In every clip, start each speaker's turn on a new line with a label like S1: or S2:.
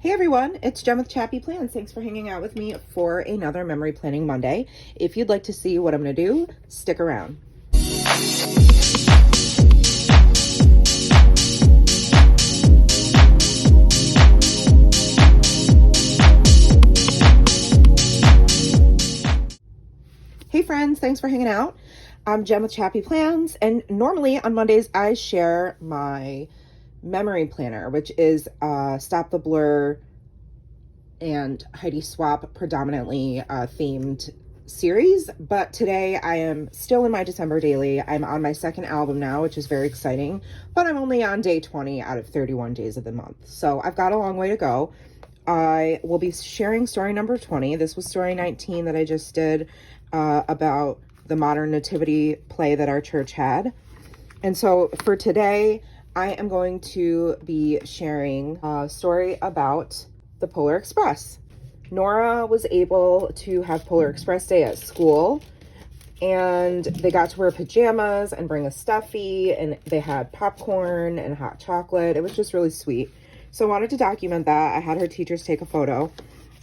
S1: Hey everyone, it's Jen with ChappyPlans. Thanks for hanging out with me for another Memory Planning Monday. If you'd like to see what I'm going to do, stick around. Hey friends, thanks for hanging out. I'm Jen with ChappyPlans, and normally on Mondays I share my memory planner, which is Stop the Blur and Heidi Swap predominantly themed series. But today I am still in my December daily. I'm on my second album now, which is very exciting, but I'm only on day 20 out of 31 days of the month. So I've got a long way to go. I will be sharing story number 20. This was story 19 that I just did about the modern nativity play that our church had. And so for today, I am going to be sharing a story about the Polar Express. Nora was able to have Polar Express Day at school, and they got to wear pajamas and bring a stuffy, and they had popcorn and hot chocolate. It was just really sweet. So I wanted to document that. I had her teachers take a photo.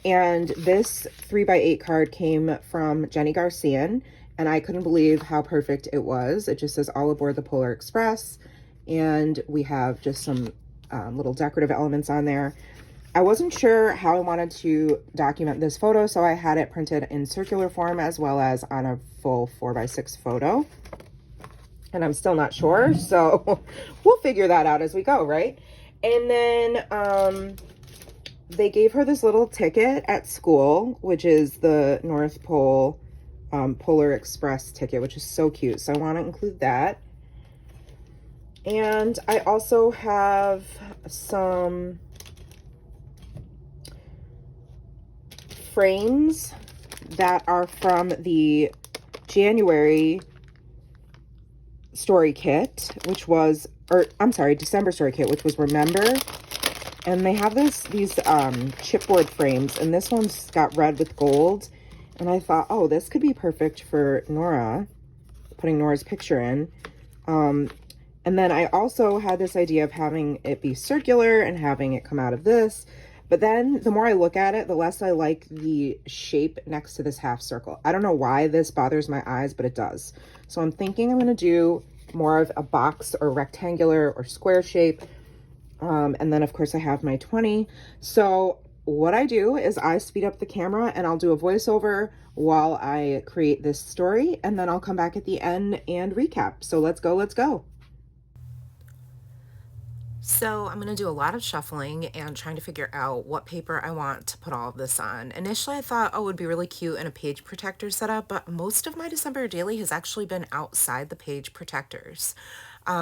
S1: And this 3x8 card came from Jenny Garcian, and I couldn't believe how perfect it was. It just says all aboard the Polar Express, and we have just some little decorative elements on there. I wasn't sure how I wanted to document this photo, so I had it printed in circular form as well as on a full 4x6 photo. And I'm still not sure, so we'll figure that out as we go, right? And then they gave her this little ticket at school, which is the North Pole Polar Express ticket, which is so cute. So I want to include that. And I also have some frames that are from the January story kit, which was, or I'm sorry, December story kit, which was Remember. And they have these chipboard frames, and this one's got red with gold. And I thought, oh, this could be perfect for Nora, putting Nora's picture in. And then I also had this idea of having it be circular and having it come out of this. But then the more I look at it, the less I like the shape next to this half circle. I don't know why this bothers my eyes, but it does. So I'm thinking I'm going to do more of a box or rectangular or square shape. And then of course I have my 20. So what I do is I speed up the camera and I'll do a voiceover while I create this story, and then I'll come back at the end and recap. So let's go.
S2: So I'm going to do a lot of shuffling and trying to figure out what paper I want to put all of this on. Initially, I thought, oh, it would be really cute in a page protector setup, but most of my December daily has actually been outside the page protectors,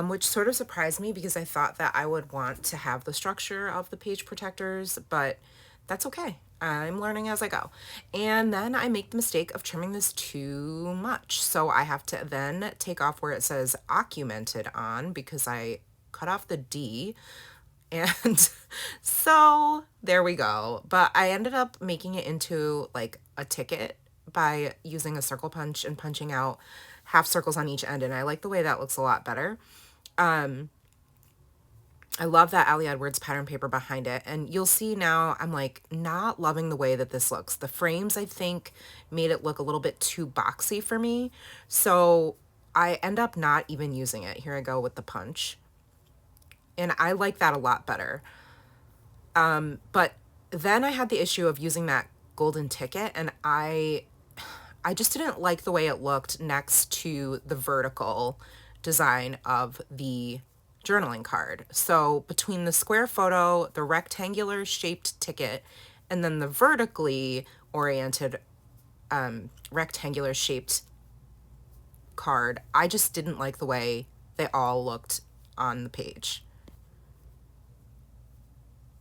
S2: which sort of surprised me because I thought that I would want to have the structure of the page protectors, but that's okay. I'm learning as I go. And then I make the mistake of trimming this too much. So I have to then take off where it says documented on because I cut off the D, and so there we go. But I ended up making it into like a ticket by using a circle punch and punching out half circles on each end, and I like the way that looks a lot better. I love that Ali Edwards pattern paper behind it, and you'll see now I'm like not loving the way that this looks. The frames, I think, made it look a little bit too boxy for me, so I end up not even using it. Here I go with the punch. And I like that a lot better. But then I had the issue of using that golden ticket, and I just didn't like the way it looked next to the vertical design of the journaling card. So between the square photo, the rectangular shaped ticket, and then the vertically oriented rectangular shaped card, I just didn't like the way they all looked on the page.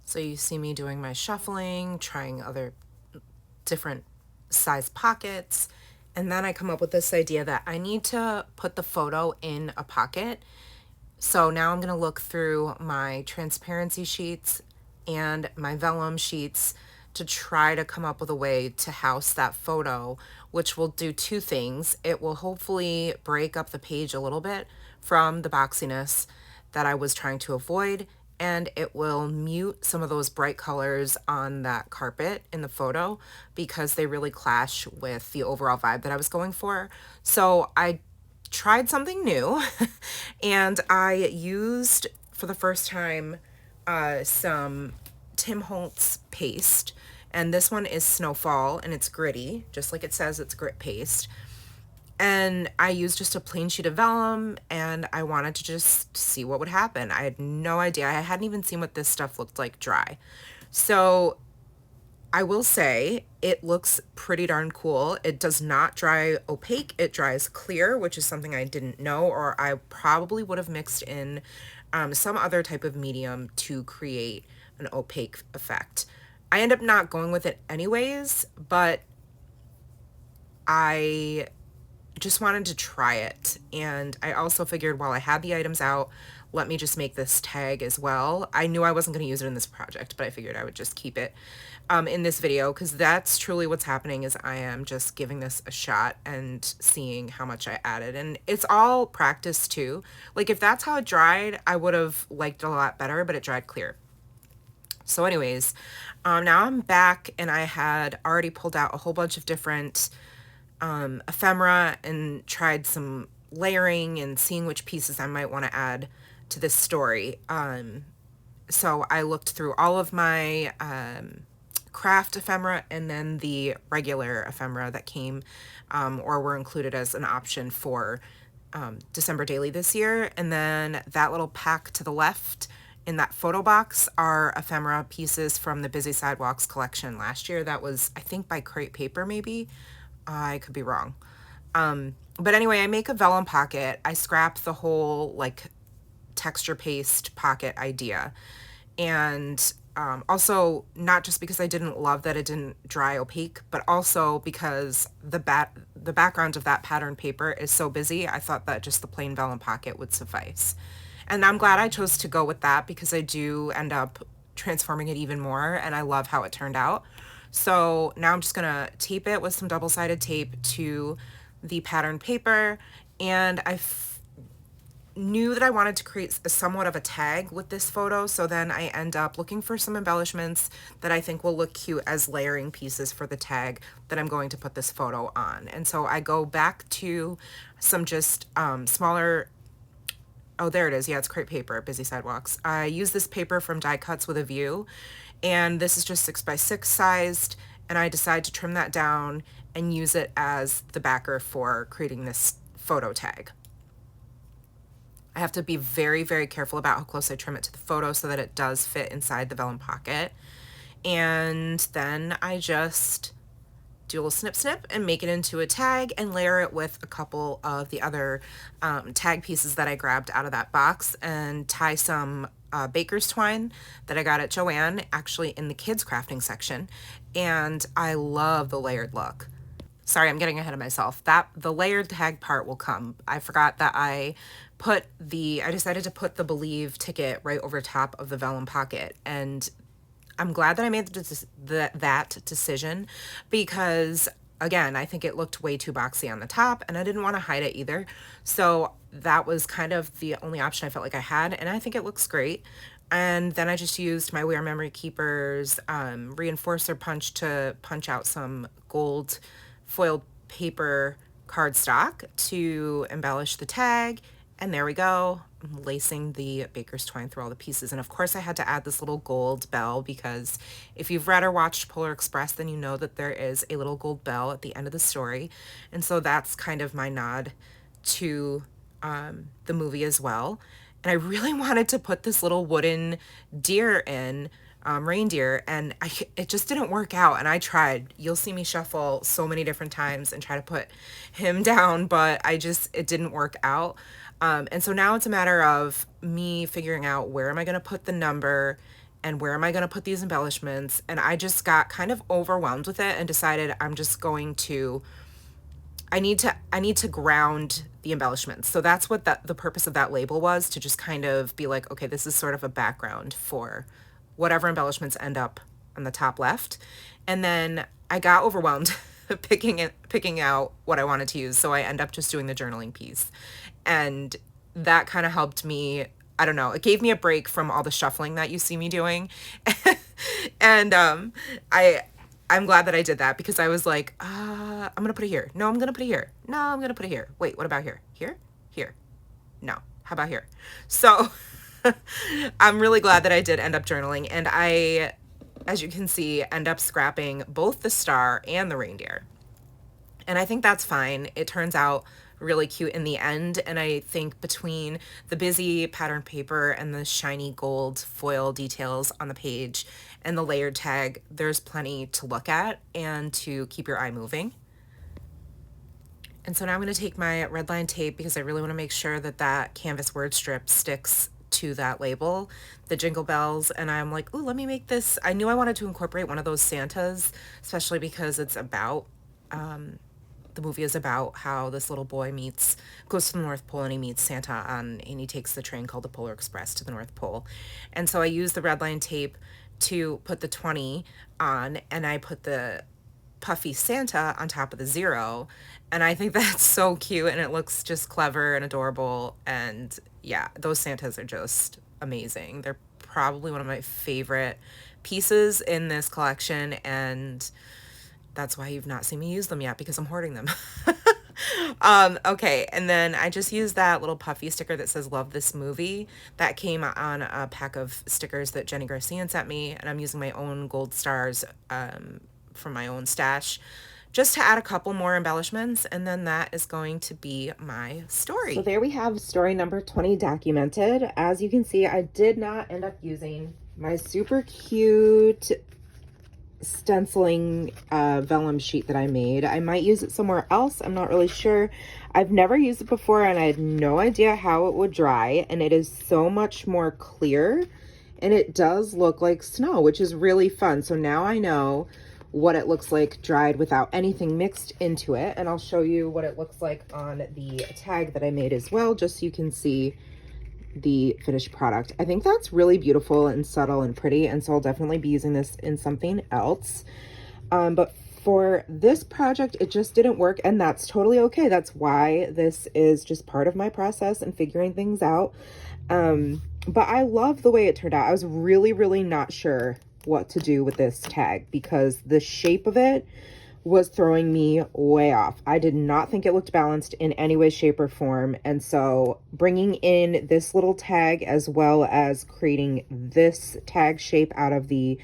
S2: So you see me doing my shuffling, trying other different size pockets, and then I come up with this idea that I need to put the photo in a pocket. So now I'm going to look through my transparency sheets and my vellum sheets to try to come up with a way to house that photo, which will do two things. It will hopefully break up the page a little bit from the boxiness that I was trying to avoid, and it will mute some of those bright colors on that carpet in the photo because they really clash with the overall vibe that I was going for. So I tried something new and I used for the first time some Tim Holtz paste, and this one is Snowfall and it's gritty, just like it says, it's grit paste. And I used just a plain sheet of vellum and I wanted to just see what would happen. I had no idea. I hadn't even seen what this stuff looked like dry. So I will say it looks pretty darn cool. It does not dry opaque. It dries clear, which is something I didn't know, or I probably would have mixed in some other type of medium to create an opaque effect. I end up not going with it anyways, but I just wanted to try it. And I also figured while I had the items out, let me just make this tag as well. I knew I wasn't going to use it in this project, but I figured I would just keep it in this video, because that's truly what's happening, is I am just giving this a shot and seeing how much I added. And it's all practice too. Like if that's how it dried, I would have liked it a lot better, but it dried clear. So anyways, now I'm back and I had already pulled out a whole bunch of different ephemera and tried some layering and seeing which pieces I might want to add to this story. So I looked through all of my craft ephemera and then the regular ephemera that came or were included as an option for December Daily this year. And then that little pack to the left in that photo box are ephemera pieces from the Busy Sidewalks collection last year. That was, I think, by Crate Paper, maybe. I could be wrong. But anyway, I make a vellum pocket. I scrap the whole like texture paste pocket idea. And also, not just because I didn't love that it didn't dry opaque, but also because the background of that pattern paper is so busy, I thought that just the plain vellum pocket would suffice. And I'm glad I chose to go with that because I do end up transforming it even more, and I love how it turned out. So now I'm just gonna tape it with some double-sided tape to the pattern paper, and I knew that I wanted to create somewhat of a tag with this photo, so then I end up looking for some embellishments that I think will look cute as layering pieces for the tag that I'm going to put this photo on. And so I go back to some just smaller, oh, there it is. Yeah, it's Crate Paper, Busy Sidewalks. I use this paper from Die Cuts with a View, and this is just 6x6 sized, and I decide to trim that down and use it as the backer for creating this photo tag. I have to be very, very careful about how close I trim it to the photo so that it does fit inside the vellum pocket. And then I just do a little snip snip and make it into a tag and layer it with a couple of the other tag pieces that I grabbed out of that box, and tie some baker's twine that I got at Joann, actually in the kids crafting section. And I love the layered look. Sorry, I'm getting ahead of myself. The layered tag part will come. I forgot that I decided to put the Believe ticket right over top of the vellum pocket, and I'm glad that I made that decision because, again, I think it looked way too boxy on the top and I didn't want to hide it either. So that was kind of the only option I felt like I had, and I think it looks great. And then I just used my We Are Memory Keepers reinforcer punch to punch out some gold foiled paper cardstock to embellish the tag. And there we go. I'm lacing the baker's twine through all the pieces. And of course I had to add this little gold bell, because if you've read or watched Polar Express, then you know that there is a little gold bell at the end of the story. And so that's kind of my nod to the movie as well. And I really wanted to put this little wooden deer in, reindeer, and it just didn't work out. And I tried. You'll see me shuffle so many different times and try to put him down, but it didn't work out. And so now it's a matter of me figuring out where am I going to put the number and where am I going to put these embellishments. And I just got kind of overwhelmed with it and decided I'm just going to, I need to ground the embellishments. So that's what the purpose of that label was, to just kind of be like, okay, this is sort of a background for whatever embellishments end up on the top left. And then I got overwhelmed picking out what I wanted to use. So I end up just doing the journaling piece. And that kind of helped me I don't know, it gave me a break from all the shuffling that you see me doing. And I'm glad that I did that, because I was like, I'm gonna put it here. No, I'm gonna put it here. No, I'm gonna put it here. Wait, what about here? Here? Here. No. How about here? So I'm really glad that I did end up journaling, and I, as you can see, end up scrapping both the star and the reindeer. And I think that's fine. It turns out really cute in the end. And I think between the busy pattern paper and the shiny gold foil details on the page and the layered tag, there's plenty to look at and to keep your eye moving. And so now I'm going to take my red line tape, because I really want to make sure that that canvas word strip sticks to that label, the jingle bells. And I'm like, ooh, let me make this. I knew I wanted to incorporate one of those Santas, especially because it's about, the movie is about how this little boy goes to the North Pole, and he meets Santa and he takes the train called the Polar Express to the North Pole. And so I used the red line tape to put the 20 on, and I put the puffy Santa on top of the 0. And I think that's so cute, and it looks just clever and adorable. And yeah, those Santas are just amazing. They're probably one of my favorite pieces in this collection, and that's why you've not seen me use them yet, because I'm hoarding them. Okay, and then I just used that little puffy sticker that says "Love This Movie." That came on a pack of stickers that Jenny Garcia sent me, and I'm using my own gold stars from my own stash, just to add a couple more embellishments, and then that is going to be my story.
S1: So there we have story number 20 documented. As you can see, I did not end up using my super cute stenciling vellum sheet that I made. I might use it somewhere else. I'm not really sure. I've never used it before, and I had no idea how it would dry, and it is so much more clear, and it does look like snow, which is really fun. So now I know what it looks like dried without anything mixed into it, and I'll show you what it looks like on the tag that I made as well, just so you can see the finished product. I think that's really beautiful and subtle and pretty, and so I'll definitely be using this in something else. But for this project, it just didn't work, and that's totally okay. That's why this is just part of my process and figuring things out. But I love the way it turned out. I was really, really not sure what to do with this tag, because the shape of it was throwing me way off. I did not think it looked balanced in any way, shape, or form. And so bringing in this little tag, as well as creating this tag shape out of the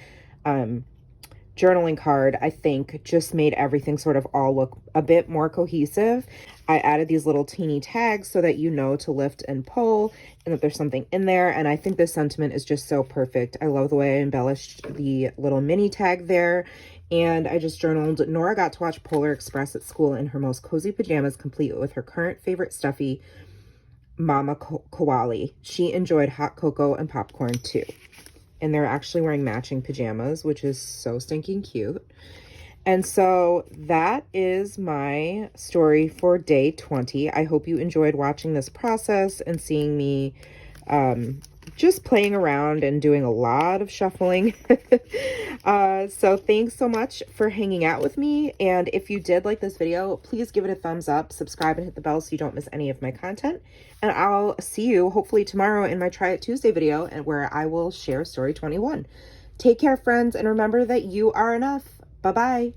S1: journaling card, I think just made everything sort of all look a bit more cohesive. I added these little teeny tags so that you know to lift and pull, and that there's something in there. And I think this sentiment is just so perfect. I love the way I embellished the little mini tag there. And I just journaled, Nora got to watch Polar Express at school in her most cozy pajamas, complete with her current favorite stuffy, Mama Koali. She enjoyed hot cocoa and popcorn too. And they're actually wearing matching pajamas, which is so stinking cute. And so that is my story for day 20. I hope you enjoyed watching this process and seeing me just playing around and doing a lot of shuffling. So thanks so much for hanging out with me. And if you did like this video, please give it a thumbs up, subscribe, and hit the bell so you don't miss any of my content. And I'll see you hopefully tomorrow in my Try It Tuesday video, and where I will share story 21. Take care, friends, and remember that you are enough. Bye-bye.